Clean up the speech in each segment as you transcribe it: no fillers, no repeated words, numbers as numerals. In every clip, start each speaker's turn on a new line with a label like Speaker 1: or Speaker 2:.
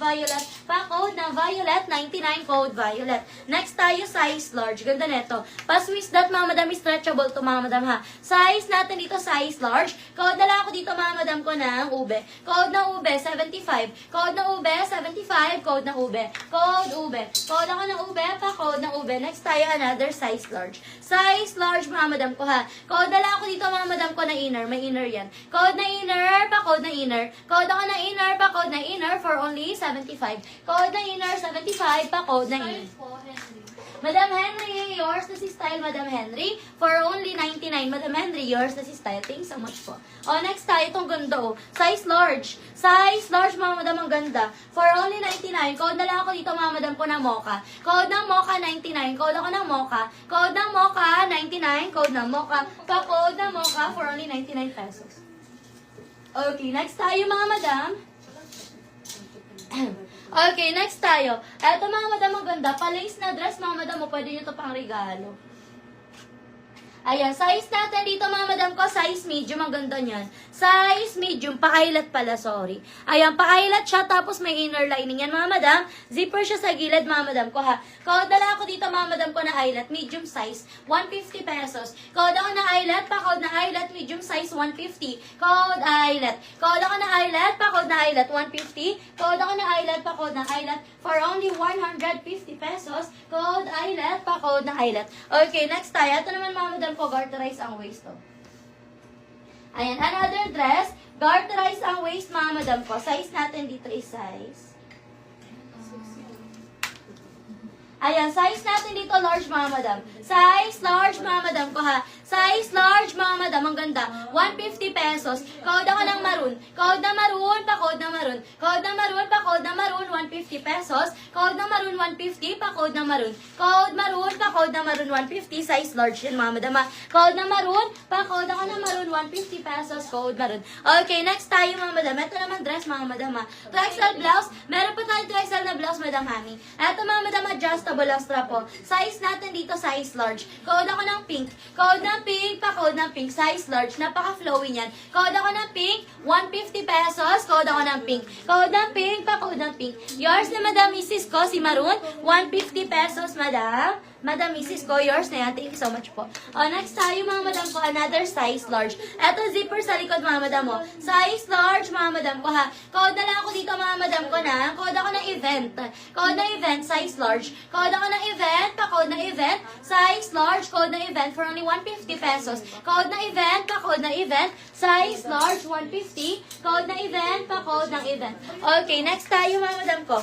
Speaker 1: violet. Pa-code ng violet, 99 code violet. Next tayo, size large. Ganda neto. Pa-Swiss dot, mga madam, stretchable to, mga madam, ha. Size natin dito, size large. Code na lang ako dito, mga madam, ko ng ube. Code ng ube, 75. Code ng ube, 75. Code ng ube. Code ube. Code ako ng ube, pa-code ng ube. Next tayo, another size large. Size large, mga madam ko, ha. Code na lang ako dito, mga madam ko, na inner. May inner yan. Code na inner, pa-code na inner. Code ako ng inner, pa-code na inner for only 75. Code na inner, 75, pa-code na inner. Madam Henry, yours na si style, Madam Henry. For only 99, Madam Henry, yours na si style. Thanks so much po. O, next tayo, itong ganda, oh. Size large. Size large, mga madam, ang ganda. For only 99. Code na lang ako dito, mga madam, ko na mocha. Code ng mocha, 99. Code ako ng mocha. Code ng mocha, 99. Code ng mocha. Pa-code ng mocha for only 99 pesos. Okay, next tayo, mga madam. Okay, next tayo. Eto, mga madam, ang ganda. Pa-lace na dress, mga madam, mo pwede nyo ito pang regalo. Ayan, size natin dito, mga madam ko, size medium, ang ganda niyan. Size medium, pa-eyelet pala, sorry. Ayan, pa-eyelet siya, tapos may inner lining yan, mga madam. Zipper siya sa gilid, mga madam ko, ha. Code na lang ako dito, mga madam ko, na eyelet, medium size, 150 pesos. Code ako na eyelet, pa-code na eyelet, medium size, 150. Code eyelet. Code ako na eyelet, pa-code na eyelet, 150. Code ako na eyelet, pa-code na eyelet, for only 150 pesos. Code eyelet, pa-code na eyelet. Okay, next tayo. Ito naman, mga madam ko, garterize ang waist, to. Ayan, another dress. Garterize ang waist, mga madam ko. Size natin dito is size. Ayan, size natin dito, large, mga madam. Size large, mga madam ko, ha. Size large, mga madam. Ang ganda. 150 pesos. Code ako ng maroon. Code na maroon, pa-code na maroon. Code na maroon, pa-code na maroon, 150 pesos. Code na maroon, 150, pa-code na maroon. Code maroon, pa-code na maroon, 150. Size large yun, mga madam, ha. Code na maroon, pa-code ako ng maroon, 150 pesos. Code maroon. Okay, next tayo, mga madam. Ito naman dress, mga madam, ha. 2XL blouse. Meron pa tayo 2XL na blouse, madam, Hami. Ito, mga madam, adjustable ang strap po. Size natin dito, size large. Code ako ng pink. Code ng pink, pa-code ng pink. Size large. Napaka-flowy niyan. Code ako ng pink, 150 pesos. Code ako ng pink. Code ng pink, pa-code ng pink. Yours na, Madam Mrs. ko, si Maroon, 150 pesos, Madam. Madam Mrs. ko, yours na yan. Thank you so much po. O, next tayo, mga madam ko, another size large. Eto, zipper sa likod, mga madam mo. Size large, mga madam ko, ha. Code na lang ako dito, mga madam ko, na. Code ako ng event. Code ng event, size large. Code ako ng event, pa-code ng event. Size large, code ng event for only 150 pesos. Code ng event, pa-code ng event. Size large, 150. Code ng event, pa-code ng event. Okay, next tayo, mga madam ko.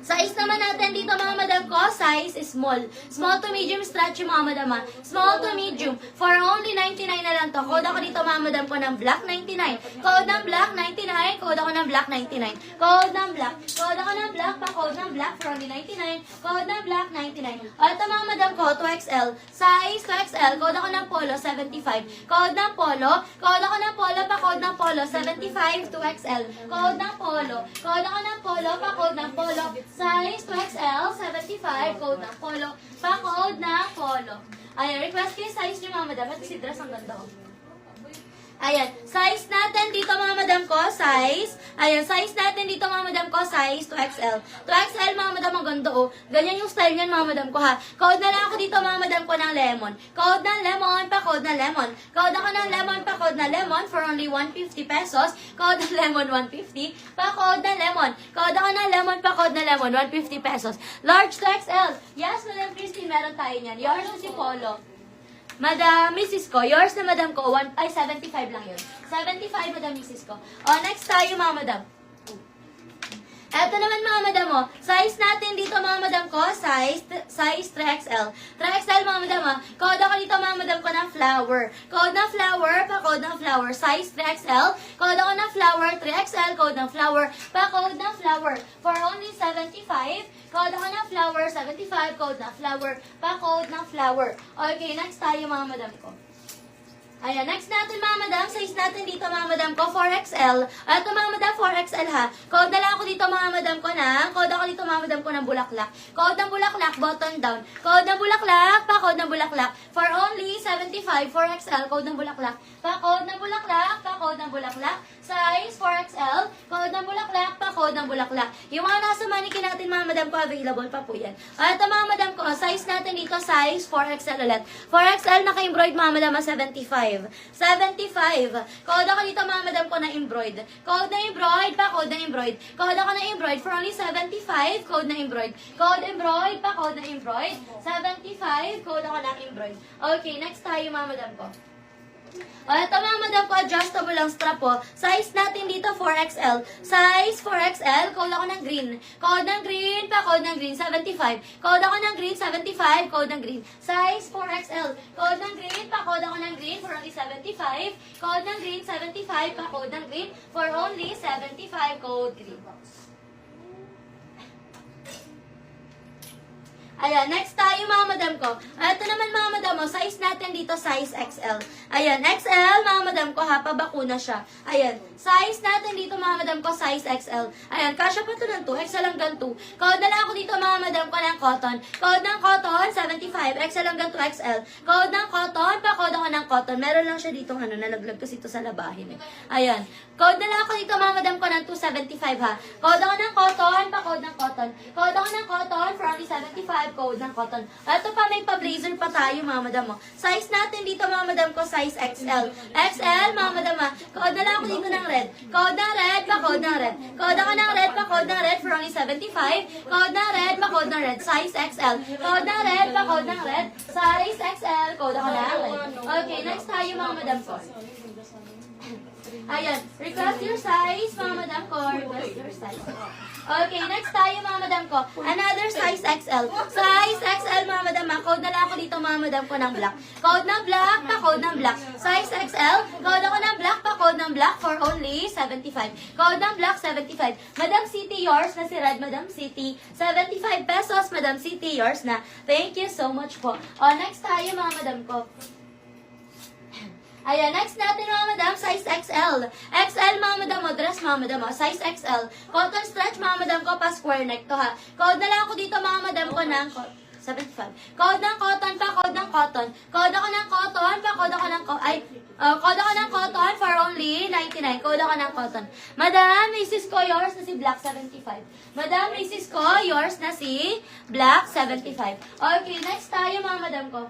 Speaker 1: Size naman natin dito, mga madam ko, size is small. Small to medium stretchy, mga madam, ha. Small to medium. For only 99 na lang to. Code ako dito, mga madam ko, ng black 99. Code ng black 99. Code ako ng black 99. Code ng black. Code ako ng black, pa code ng black for only 99. Code ng black 99. O, ito, mga madam ko, 2XL. Size 2XL. Code ako ng polo, 75. Code ng polo. Code ako ng polo, pa code ng polo, 75 2XL. Code ng polo. Code ako ng polo, pa code ng polo. Size 2XL, 75, code ng polo, pa-code ng polo. Ayan, request kayo size nyo, mga madam. Ito si dress, ang ganda, oh. Ayan, size natin dito, mga madam ko, size. Ayan, size natin dito, mga madam ko, size 2XL. 2XL, mga madam, ang ganda, oh. Ganyan yung style niyan, mga madam ko, ha. Code na lang ako dito, mga madam ko, ng lemon. Code ng lemon, pa-code ng lemon. Code ako ng lemon, pa-code ng lemon for only 150 pesos. Code ng lemon, 150. Pa-code ng lemon. Code ako ng lemon, pa-code ng lemon, 150 pesos. Large 2XL. Yes, Madam Christine, meron tayo niyan. Yours na si Polo. Madam Mrs. ko, yours na madam ko, 75 lang yun. 75, Madam Mrs. ko. O, next tayo, mga madam. Eto naman, mga madam mo, size natin dito, mga madam ko, size 3XL. 3XL, mga madam mo, code ako dito, mga madam ko, ng flower. Code ng flower, pa-code ng flower, size 3XL. Code ako ng flower, 3XL, code ng flower, pa-code ng flower, for only 75. Code ako ng flower, 75, code ng flower, pa-code ng flower. Okay, next tayo, mga madam ko. Ayan, next natin mga madam, size natin dito mga madam ko, 4XL. Ito mga madam, 4XL ha. Code na lang ako dito mga madam ko code ako dito mga madam ko ng bulaklak. Code ng bulaklak, button down. Code ng bulaklak, pa-code ng bulaklak. For only 75, 4XL, code ng bulaklak. Pa-code ng bulaklak, pa-code ng bulaklak. Size 4XL, code ng bulaklak, pa-code ng bulaklak. Yung mga nasa mannequin natin mga madam ko, available pa po yan. Ito mga madam ko, size natin dito, size 4XL ulit. 4XL naka-embroid mga madam, 75. 75. Code ako dito mga madam ko na embroid. Code na embroid, pa code na embroid. Code ako na embroid for only 75. Code na embroid. Code embroid, pa code na embroid. 75. Code ako na embroid. Okay, next tayo mga madam ko. Ito mga madam ko, adjustable ang strap po. Size natin dito, 4XL. Size 4XL, code ako ng green. Code ng green, pa code ng green, 75. Code ako ng green, 75. Code ng green. Size 4XL. Code ng green, pa code ako ng green, for only 75. Code ng green, 75. Pa code ng green, for only 75. Code green. Ayan, next tayo mga madam ko. Ito naman mga madam mo, size natin dito, size XL. Ayan, XL mga madam ko ha, pabakuna siya. Ayan, size natin dito mga madam ko, size XL. Ayan, kasya pa ito ng 2, XL hanggang 2. Code na lang ako dito mga madam ko ng cotton. Code ng cotton, 75, XL hanggang 2XL. Code ng cotton, pa-code ako ng cotton. Meron lang siya dito, nalaglag kasi ito sa labahin. Ayan, code na lang ako dito mga madam ko ng 275 ha. Code ako ng cotton, pa-code ng cotton. Code ako ng cotton, for only 75. Code ng cotton. Ito pa, may pa-blazer pa tayo, mga madam mo. Size natin dito, mga madam ko, size XL. XL, mga madam ha. Code na lang ako dito ng red. Code ng red, pa-code ng red. Code ako ng red, pa-code ng red for only 75. Code ng red, pa-code ng red. Size XL. Code ng red, pa-code ng red. Size XL. Code ako ng red. Okay, next tayo, mga madam ko. Ayan, request your size, mga madam ko. Request your size. Okay, next tayo mga madam ko. Another size XL. Size XL mga madam ha. Code na lang ako dito mga madam ko ng black. Code ng black, pa-code ng black. Size XL. Code ako ng black, pa-code ng black for only 75. Code ng black, 75. Madam City, yours na si Red. Madam City, 75 pesos. Madam City, yours na. Thank you so much po. O, next tayo mga madam ko. Ayan, next natin mga madam, size XL. XL mga madam mo, dress mga madam mo, size XL. Cotton stretch mga madam ko, pa square neck to ha. Code na lang ako dito mga madam ko ng 75. Code ng cotton, pa code ng cotton. Code ako ng cotton, pa code ako ng code ako ng cotton for only 99. Code ako ng cotton. Madam, Mrs. ko, yours na si Black 75. Madam, Mrs. ko, yours na si Black 75. Okay, next tayo mga madam ko.